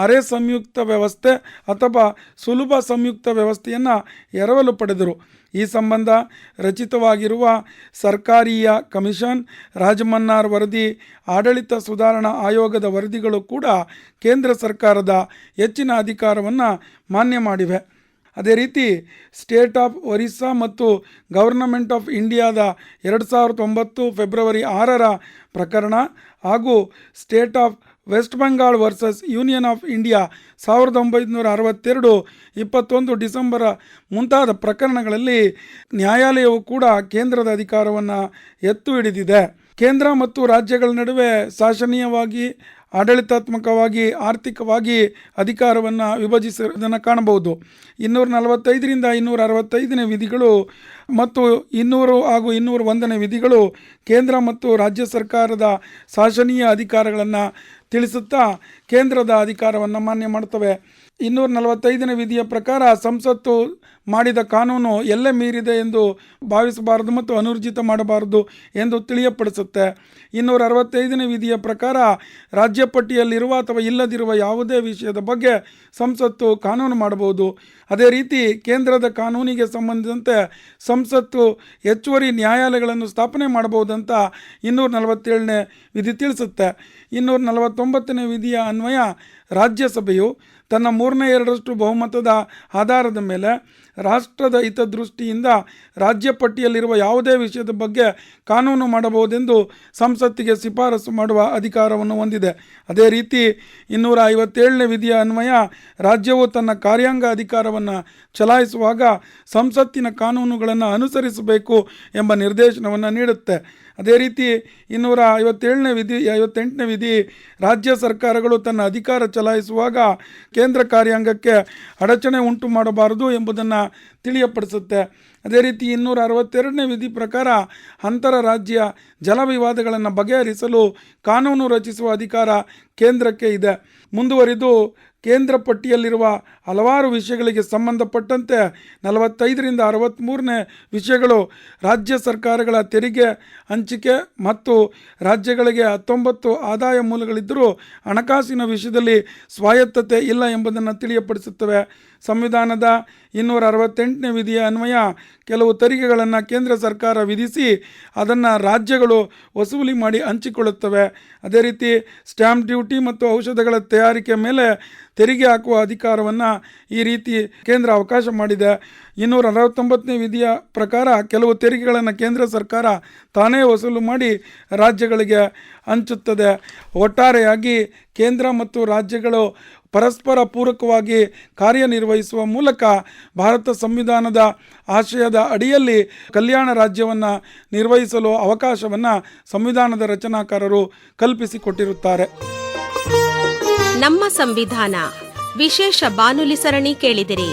ಅರೆ ಸಂಯುಕ್ತ ವ್ಯವಸ್ಥೆ ಅಥವಾ ಸುಲಭ ಸಂಯುಕ್ತ ವ್ಯವಸ್ಥೆಯನ್ನು ಎರವಲು ಪಡೆದರು. ಈ ಸಂಬಂಧ ರಚಿತವಾಗಿರುವ ಸರ್ಕಾರೀಯ ಕಮಿಷನ್, ರಾಜಮನ್ನಾರ್ ವರದಿ, ಆಡಳಿತ ಸುಧಾರಣಾ ಆಯೋಗದ ವರದಿಗಳು ಕೂಡ ಕೇಂದ್ರ ಸರ್ಕಾರದ ಹೆಚ್ಚಿನ ಅಧಿಕಾರವನ್ನು ಮಾನ್ಯ ಮಾಡಿವೆ. ಅದೇ ರೀತಿ ಸ್ಟೇಟ್ ಆಫ್ ಒರಿಸ್ಸಾ ಮತ್ತು ಗವರ್ನಮೆಂಟ್ ಆಫ್ ಇಂಡಿಯಾದ 2009 ಫೆಬ್ರವರಿ 6ರ ಪ್ರಕರಣ ಹಾಗೂ state of West Bengal versus union of India 1962 21 December ಮುಂತಾದ ಪ್ರಕರಣಗಳಲ್ಲಿ ನ್ಯಾಯಾಲಯವು ಕೂಡ ಕೇಂದ್ರದ ಅಧಿಕಾರವನ್ನು ಎತ್ತು ಹಿಡಿದಿದೆ. ಕೇಂದ್ರ ಮತ್ತು ರಾಜ್ಯಗಳ ನಡುವೆ ಶಾಸನೀಯವಾಗಿ, ಆಡಳಿತಾತ್ಮಕವಾಗಿ, ಆರ್ಥಿಕವಾಗಿ ಅಧಿಕಾರವನ್ನು ವಿಭಜಿಸಿರುವುದನ್ನು ಕಾಣಬಹುದು. 245ರಿಂದ 265ನೇ ವಿಧಿಗಳು ಮತ್ತು 200 ಹಾಗೂ 201ನೇ ವಿಧಿಗಳು ಕೇಂದ್ರ ಮತ್ತು ರಾಜ್ಯ ಸರ್ಕಾರದ ಶಾಸನೀಯ ಅಧಿಕಾರಗಳನ್ನು ತಿಳಿಸುತ್ತಾ ಕೇಂದ್ರದ ಅಧಿಕಾರವನ್ನು ಮಾನ್ಯ ಮಾಡ್ತವೆ. 245ನೇ ವಿಧಿಯ ಪ್ರಕಾರ ಸಂಸತ್ತು ಮಾಡಿದ ಕಾನೂನು ಎಲ್ಲೇ ಮೀರಿದೆ ಎಂದು ಭಾವಿಸಬಾರದು ಮತ್ತು ಅನೂರ್ಜಿತ ಮಾಡಬಾರದು ಎಂದು ತಿಳಿಯಪಡಿಸುತ್ತೆ. 265ನೇ ವಿಧಿಯ ಪ್ರಕಾರ ರಾಜ್ಯ ಪಟ್ಟಿಯಲ್ಲಿರುವ ಅಥವಾ ಇಲ್ಲದಿರುವ ಯಾವುದೇ ವಿಷಯದ ಬಗ್ಗೆ ಸಂಸತ್ತು ಕಾನೂನು ಮಾಡಬಹುದು. ಅದೇ ರೀತಿ ಕೇಂದ್ರದ ಕಾನೂನಿಗೆ ಸಂಬಂಧಿಸಿದಂತೆ ಸಂಸತ್ತು ಹೆಚ್ಚುವರಿ ನ್ಯಾಯಾಲಯಗಳನ್ನು ಸ್ಥಾಪನೆ ಮಾಡಬಹುದಂತ 247ನೇ ವಿಧಿ ತಿಳಿಸುತ್ತೆ. 249ನೇ ವಿಧಿಯ ಅನ್ವಯ ರಾಜ್ಯಸಭೆಯು ತನ್ನ 3/2 ಬಹುಮತದ ಆಧಾರದ ಮೇಲೆ ರಾಷ್ಟ್ರದ ಹಿತದೃಷ್ಟಿಯಿಂದ ರಾಜ್ಯ ಪಟ್ಟಿಯಲ್ಲಿರುವ ಯಾವುದೇ ವಿಷಯದ ಬಗ್ಗೆ ಕಾನೂನು ಮಾಡಬಹುದೆಂದು ಸಂಸತ್ತಿಗೆ ಶಿಫಾರಸು ಮಾಡುವ ಅಧಿಕಾರವನ್ನು ಹೊಂದಿದೆ. ಅದೇ ರೀತಿ 257ನೇ ವಿಧಿಯ ಅನ್ವಯ ರಾಜ್ಯವು ತನ್ನ ಕಾರ್ಯಾಂಗ ಅಧಿಕಾರವನ್ನು ಚಲಾಯಿಸುವಾಗ ಸಂಸತ್ತಿನ ಕಾನೂನುಗಳನ್ನು ಅನುಸರಿಸಬೇಕು ಎಂಬ ನಿರ್ದೇಶನವನ್ನು ನೀಡುತ್ತೆ. ಅದೇ ರೀತಿ 258ನೇ ವಿಧಿ ರಾಜ್ಯ ಸರ್ಕಾರಗಳು ತನ್ನ ಅಧಿಕಾರ ಚಲಾಯಿಸುವಾಗ ಕೇಂದ್ರ ಕಾರ್ಯಾಂಗಕ್ಕೆ ಅಡಚಣೆ ಉಂಟು ಮಾಡಬಾರದು ಎಂಬುದನ್ನು ತಿಳಿಯಪಡಿಸುತ್ತೆ. ಅದೇ ರೀತಿ 262ನೇ ವಿಧಿ ಪ್ರಕಾರ ಅಂತರ ರಾಜ್ಯ ಜಲ ವಿವಾದಗಳನ್ನು ಬಗೆಹರಿಸಲು ಕಾನೂನು ರಚಿಸುವ ಅಧಿಕಾರ ಕೇಂದ್ರಕ್ಕೆ ಇದೆ. ಮುಂದುವರಿದು ಕೇಂದ್ರ ಪಟ್ಟಿಯಲ್ಲಿರುವ ಹಲವಾರು ವಿಷಯಗಳಿಗೆ ಸಂಬಂಧಪಟ್ಟಂತೆ 45ರಿಂದ 63ನೇ ವಿಷಯಗಳು ರಾಜ್ಯ ಸರ್ಕಾರಗಳ ತೆರಿಗೆ ಹಂಚಿಕೆ ಮತ್ತು ರಾಜ್ಯಗಳಿಗೆ 19 ಆದಾಯ ಮೂಲಗಳಿದ್ದರೂ ಹಣಕಾಸಿನ ವಿಷಯದಲ್ಲಿ ಸ್ವಾಯತ್ತತೆ ಇಲ್ಲ ಎಂಬುದನ್ನು ತಿಳಿಯಪಡಿಸುತ್ತವೆ. ಸಂವಿಧಾನದ 268ನೇ ವಿಧಿಯ ಅನ್ವಯ ಕೆಲವು ತೆರಿಗೆಗಳನ್ನು ಕೇಂದ್ರ ಸರ್ಕಾರ ವಿಧಿಸಿ ಅದನ್ನು ರಾಜ್ಯಗಳು ವಸೂಲಿ ಮಾಡಿ ಹಂಚಿಕೊಳ್ಳುತ್ತವೆ. ಅದೇ ರೀತಿ ಸ್ಟ್ಯಾಂಪ್ ಡ್ಯೂಟಿ ಮತ್ತು ಔಷಧಗಳ ತಯಾರಿಕೆ ಮೇಲೆ ತೆರಿಗೆ ಹಾಕುವ ಅಧಿಕಾರವನ್ನು ಈ ರೀತಿ ಕೇಂದ್ರ ಅವಕಾಶ ಮಾಡಿದೆ. 269ನೇ ವಿಧಿಯ ಪ್ರಕಾರ ಕೆಲವು ತೆರಿಗೆಗಳನ್ನು ಕೇಂದ್ರ ಸರ್ಕಾರ ತಾನೇ ವಸೂಲು ಮಾಡಿ ರಾಜ್ಯಗಳಿಗೆ ಹಂಚುತ್ತದೆ. ಒಟ್ಟಾರೆಯಾಗಿ ಕೇಂದ್ರ ಮತ್ತು ರಾಜ್ಯಗಳು ಪರಸ್ಪರ ಪೂರಕವಾಗಿ ಕಾರ್ಯನಿರ್ವಹಿಸುವ ಮೂಲಕ ಭಾರತ ಸಂವಿಧಾನದ ಆಶಯದ ಅಡಿಯಲ್ಲಿ ಕಲ್ಯಾಣ ರಾಜ್ಯವನ್ನು ನಿರ್ವಹಿಸಲು ಅವಕಾಶವನ್ನು ಸಂವಿಧಾನದ ರಚನಾಕಾರರು ಕಲ್ಪಿಸಿಕೊಟ್ಟಿರುತ್ತಾರೆ. ನಮ್ಮ ಸಂವಿಧಾನ ವಿಶೇಷ ಬಾನುಲಿ ಸರಣಿ ಕೇಳಿದಿರಿ.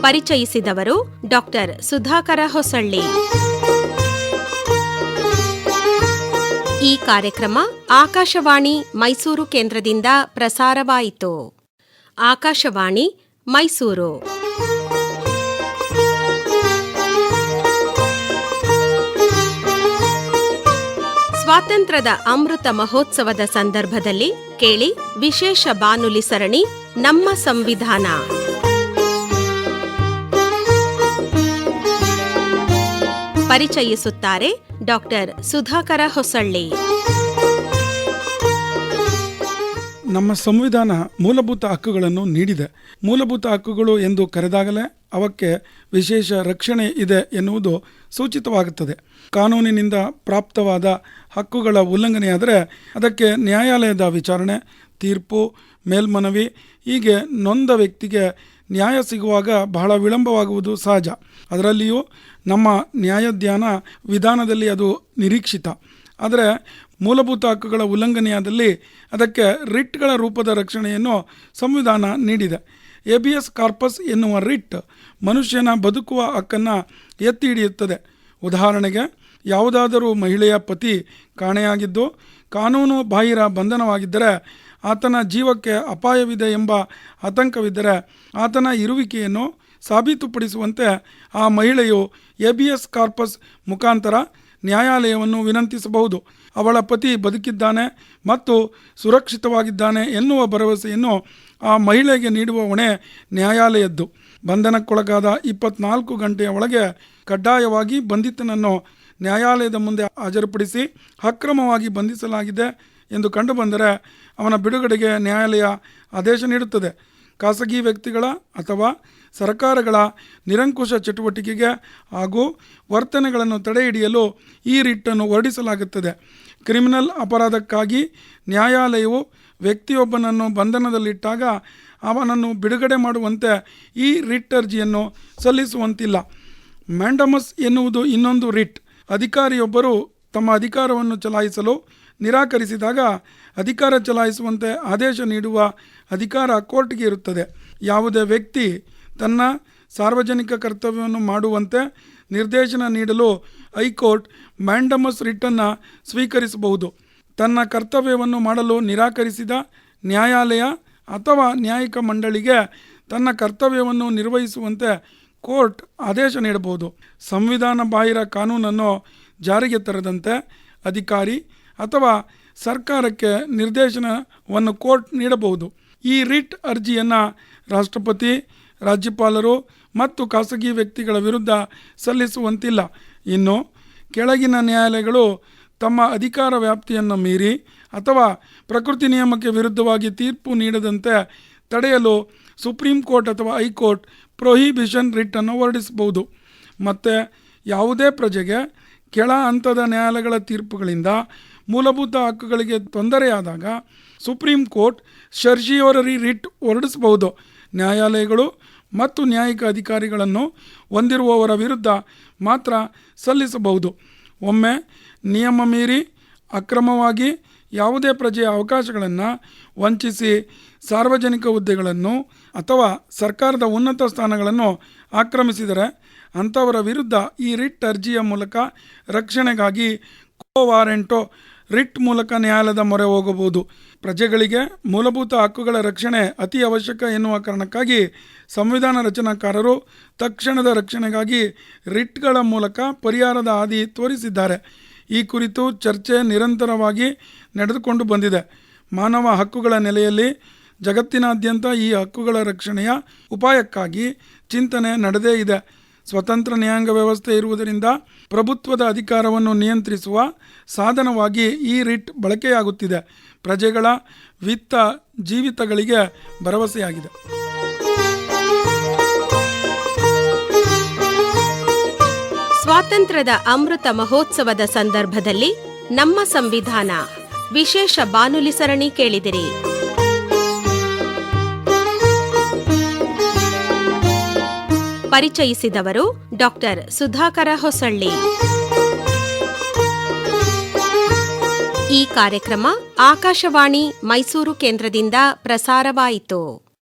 ಪರಿಚಯಿಸಿದವರು ಡಾಕ್ಟರ್ ಸುಧಾಕರ ಹೊಸಳ್ಳಿ. ಈ ಕಾರ್ಯಕ್ರಮ ಆಕಾಶವಾಣಿ ಮೈಸೂರು ಕೇಂದ್ರದಿಂದ ಪ್ರಸಾರವಾಯಿತು. ಆಕಾಶವಾಣಿ ಮೈಸೂರು. ಸ್ವಾತಂತ್ರ್ಯದ ಅಮೃತ ಮಹೋತ್ಸವದ ಸಂದರ್ಭದಲ್ಲಿ ಕೇಳಿ ವಿಶೇಷ ಬಾನುಲಿ ಸರಣಿ ನಮ್ಮ ಸಂವಿಧಾನ. ಪರಿಚಯಿಸುತ್ತಾರೆ ಡಾಕ್ಟರ್ ಸುಧಾಕರ ಹೊಸಳ್ಳಿ. ನಮ್ಮ ಸಂವಿಧಾನ ಮೂಲಭೂತ ಹಕ್ಕುಗಳನ್ನು ನೀಡಿದೆ. ಮೂಲಭೂತ ಹಕ್ಕುಗಳು ಎಂದು ಕರೆದಾಗಲೇ ಅವಕ್ಕೆ ವಿಶೇಷ ರಕ್ಷಣೆ ಇದೆ ಎನ್ನುವುದು ಸೂಚಿತವಾಗುತ್ತದೆ. ಕಾನೂನಿನಿಂದ ಪ್ರಾಪ್ತವಾದ ಹಕ್ಕುಗಳ ಉಲ್ಲಂಘನೆಯಾದರೆ ಅದಕ್ಕೆ ನ್ಯಾಯಾಲಯದ ವಿಚಾರಣೆ, ತೀರ್ಪು, ಮೇಲ್ಮನವಿ ಹೀಗೆ ನೊಂದ ವ್ಯಕ್ತಿಗೆ ನ್ಯಾಯ ಸಿಗುವಾಗ ಬಹಳ ವಿಳಂಬವಾಗುವುದು ಸಹಜ. ಅದರಲ್ಲಿಯೂ ನಮ್ಮ ನ್ಯಾಯದಾನ ವಿಧಾನದಲ್ಲಿ ಅದು ನಿರೀಕ್ಷಿತ. ಆದರೆ ಮೂಲಭೂತ ಹಕ್ಕುಗಳ ಉಲ್ಲಂಘನೆಯಾದಲ್ಲಿ ಅದಕ್ಕೆ ರಿಟ್ಗಳ ರೂಪದ ರಕ್ಷಣೆಯನ್ನು ಸಂವಿಧಾನ ನೀಡಿದೆ. ಹೇಬಿಯಸ್ ಕಾರ್ಪಸ್ ಎನ್ನುವ ರಿಟ್ ಮನುಷ್ಯನ ಬದುಕುವ ಹಕ್ಕನ್ನು ಎತ್ತಿ ಹಿಡಿಯುತ್ತದೆ. ಉದಾಹರಣೆಗೆ, ಯಾವುದಾದರೂ ಮಹಿಳೆಯ ಪತಿ ಕಾಣೆಯಾಗಿದ್ದು ಕಾನೂನು ಬಾಹಿರ ಬಂಧನವಾಗಿದ್ದರೆ, ಆತನ ಜೀವಕ್ಕೆ ಅಪಾಯವಿದೆ ಎಂಬ ಆತಂಕವಿದ್ದರೆ ಆತನ ಇರುವಿಕೆಯನ್ನು ಸಾಬೀತುಪಡಿಸುವಂತೆ ಆ ಮಹಿಳೆಯು ಹೇಬಿಯಸ್ ಕಾರ್ಪಸ್ ಮುಖಾಂತರ ನ್ಯಾಯಾಲಯವನ್ನು ವಿನಂತಿಸಬಹುದು. ಅವಳ ಪತಿ ಬದುಕಿದ್ದಾನೆ ಮತ್ತು ಸುರಕ್ಷಿತವಾಗಿದ್ದಾನೆ ಎನ್ನುವ ಭರವಸೆಯನ್ನು ಆ ಮಹಿಳೆಗೆ ನೀಡುವ ಹೊಣೆ ನ್ಯಾಯಾಲಯದ್ದು. ಬಂಧನಕ್ಕೊಳಗಾದ 24 ಗಂಟೆಯ ಒಳಗೆ ಕಡ್ಡಾಯವಾಗಿ ಬಂಧಿತನನ್ನು ನ್ಯಾಯಾಲಯದ ಮುಂದೆ ಹಾಜರುಪಡಿಸಿ ಅಕ್ರಮವಾಗಿ ಬಂಧಿಸಲಾಗಿದೆ ಎಂದು ಕಂಡುಬಂದರೆ ಅವನ ಬಿಡುಗಡೆಗೆ ನ್ಯಾಯಾಲಯ ಆದೇಶ ನೀಡುತ್ತದೆ. ಖಾಸಗಿ ವ್ಯಕ್ತಿಗಳ ಅಥವಾ ಸರ್ಕಾರಗಳ ನಿರಂಕುಶ ಚಟುವಟಿಕೆಗೆ ಹಾಗೂ ವರ್ತನೆಗಳನ್ನು ತಡೆಹಿಡಿಯಲು ಈ ರಿಟ್ಟನ್ನು ಹೊರಡಿಸಲಾಗುತ್ತದೆ. ಕ್ರಿಮಿನಲ್ ಅಪರಾಧಕ್ಕಾಗಿ ನ್ಯಾಯಾಲಯವು ವ್ಯಕ್ತಿಯೊಬ್ಬನನ್ನು ಬಂಧನದಲ್ಲಿಟ್ಟಾಗ ಅವನನ್ನು ಬಿಡುಗಡೆ ಮಾಡುವಂತೆ ಈ ರಿಟ್ ಅರ್ಜಿಯನ್ನು ಸಲ್ಲಿಸುವಂತಿಲ್ಲ. ಮ್ಯಾಂಡಮಸ್ ಎನ್ನುವುದು ಇನ್ನೊಂದು ರಿಟ್. ಅಧಿಕಾರಿಯೊಬ್ಬರು ತಮ್ಮ ಅಧಿಕಾರವನ್ನು ಚಲಾಯಿಸಲು ನಿರಾಕರಿಸಿದಾಗ ಅಧಿಕಾರ ಚಲಾಯಿಸುವಂತೆ ಆದೇಶ ನೀಡುವ ಅಧಿಕಾರ ಕೋರ್ಟ್ಗೆ ಇರುತ್ತದೆ. ಯಾವುದೇ ವ್ಯಕ್ತಿ ತನ್ನ ಸಾರ್ವಜನಿಕ ಕರ್ತವ್ಯವನ್ನು ಮಾಡುವಂತೆ ನಿರ್ದೇಶನ ನೀಡಲು ಹೈಕೋರ್ಟ್ ಮ್ಯಾಂಡಮಸ್ ರಿಟ್ಟನ್ನು ಸ್ವೀಕರಿಸಬಹುದು. ತನ್ನ ಕರ್ತವ್ಯವನ್ನು ಮಾಡಲು ನಿರಾಕರಿಸಿದ ನ್ಯಾಯಾಲಯ ಅಥವಾ ನ್ಯಾಯಿಕ ಮಂಡಳಿಗೆ ತನ್ನ ಕರ್ತವ್ಯವನ್ನು ನಿರ್ವಹಿಸುವಂತೆ ಕೋರ್ಟ್ ಆದೇಶ ನೀಡಬಹುದು. ಸಂವಿಧಾನ ಬಾಹಿರ ಕಾನೂನನ್ನು ಜಾರಿಗೆ ತರದಂತೆ ಅಧಿಕಾರಿ ಅಥವಾ ಸರ್ಕಾರಕ್ಕೆ ನಿರ್ದೇಶನವನ್ನು ಕೋರ್ಟ್ ನೀಡಬಹುದು. ಈ ರಿಟ್ ಅರ್ಜಿಯನ್ನು ರಾಷ್ಟ್ರಪತಿ, ರಾಜ್ಯಪಾಲರು ಮತ್ತು ಖಾಸಗಿ ವ್ಯಕ್ತಿಗಳ ವಿರುದ್ಧ ಸಲ್ಲಿಸುವಂತಿಲ್ಲ. ಇನ್ನು ಕೆಳಗಿನ ನ್ಯಾಯಾಲಯಗಳು ತಮ್ಮ ಅಧಿಕಾರ ವ್ಯಾಪ್ತಿಯನ್ನು ಮೀರಿ ಅಥವಾ ಪ್ರಕೃತಿ ನಿಯಮಕ್ಕೆ ವಿರುದ್ಧವಾಗಿ ತೀರ್ಪು ನೀಡದಂತೆ ತಡೆಯಲು ಸುಪ್ರೀಂ ಕೋರ್ಟ್ ಅಥವಾ ಹೈಕೋರ್ಟ್ ಪ್ರೊಹಿಬಿಷನ್ ರಿಟ್ಟನ್ನು ಹೊರಡಿಸಬಹುದು. ಮತ್ತು ಯಾವುದೇ ಪ್ರಜೆಗೆ ಕೆಳ ಹಂತದ ನ್ಯಾಯಾಲಯಗಳ ತೀರ್ಪುಗಳಿಂದ ಮೂಲಭೂತ ಹಕ್ಕುಗಳಿಗೆ ತೊಂದರೆಯಾದಾಗ ಸುಪ್ರೀಂ ಕೋರ್ಟ್ ಸರ್ಜಿಯೋರರಿ ರಿಟ್ ಹೊರಡಿಸಬಹುದು. ನ್ಯಾಯಾಲಯಗಳು ಮತ್ತು ನ್ಯಾಯಿಕ ಅಧಿಕಾರಿಗಳನ್ನು ಹೊಂದಿರುವವರ ವಿರುದ್ಧ ಮಾತ್ರ ಸಲ್ಲಿಸಬಹುದು. ಒಮ್ಮೆ ನಿಯಮ ಮೀರಿ ಅಕ್ರಮವಾಗಿ ಯಾವುದೇ ಪ್ರಜೆಯ ಅವಕಾಶಗಳನ್ನು ವಂಚಿಸಿ ಸಾರ್ವಜನಿಕ ಹುದ್ದೆಗಳನ್ನು ಅಥವಾ ಸರ್ಕಾರದ ಉನ್ನತ ಸ್ಥಾನಗಳನ್ನು ಆಕ್ರಮಿಸಿದರೆ ಅಂಥವರ ವಿರುದ್ಧ ಈ ರಿಟ್ ಅರ್ಜಿಯ ಮೂಲಕ ರಕ್ಷಣೆಗಾಗಿ ಕೋ ವಾರೆಂಟೋ ರಿಟ್ ಮೂಲಕ ನ್ಯಾಯಾಲಯದ ಮೊರೆ ಹೋಗಬಹುದು. ಪ್ರಜೆಗಳಿಗೆ ಮೂಲಭೂತ ಹಕ್ಕುಗಳ ರಕ್ಷಣೆ ಅತಿ ಅವಶ್ಯಕ ಎನ್ನುವ ಕಾರಣಕ್ಕಾಗಿ ಸಂವಿಧಾನ ರಚನಾಕಾರರು ತಕ್ಷಣದ ರಕ್ಷಣೆಗಾಗಿ ರಿಟ್ಗಳ ಮೂಲಕ ಪರಿಹಾರದ ಹಾದಿ ತೋರಿಸಿದ್ದಾರೆ. ಈ ಕುರಿತು ಚರ್ಚೆ ನಿರಂತರವಾಗಿ ನಡೆದುಕೊಂಡು ಬಂದಿದೆ. ಮಾನವ ಹಕ್ಕುಗಳ ನೆಲೆಯಲ್ಲಿ ಜಗತ್ತಿನಾದ್ಯಂತ ಈ ಹಕ್ಕುಗಳ ರಕ್ಷಣೆಯ ಉಪಾಯಕ್ಕಾಗಿ ಚಿಂತನೆ ನಡೆದೇ ಇದೆ. ಸ್ವತಂತ್ರ ನ್ಯಾಯಾಂಗ ವ್ಯವಸ್ಥೆ ಇರುವುದರಿಂದ ಪ್ರಭುತ್ವದ ಅಧಿಕಾರವನ್ನು ನಿಯಂತ್ರಿಸುವ ಸಾಧನವಾಗಿ ಈ ರಿಟ್ ಬಳಕೆಯಾಗುತ್ತಿದೆ. ಪ್ರಜೆಗಳ ವಿತ್ತ ಜೀವಿತಗಳಿಗೆ ಭರವಸೆಯಾಗಿದೆ. ಸ್ವಾತಂತ್ರ್ಯದ ಅಮೃತ ಮಹೋತ್ಸವದ ಸಂದರ್ಭದಲ್ಲಿ ನಮ್ಮ ಸಂವಿಧಾನ ವಿಶೇಷ ಬಾನುಲಿ ಸರಣಿ ಕೇಳಿದಿರಿ. ಪರಿಚಯಿಸಿದವರು ಡಾಕ್ಟರ್ ಸುಧಾಕರ ಹೊಸಳ್ಳಿ. ಈ ಕಾರ್ಯಕ್ರಮ ಆಕಾಶವಾಣಿ ಮೈಸೂರು ಕೇಂದ್ರದಿಂದ ಪ್ರಸಾರವಾಯಿತು.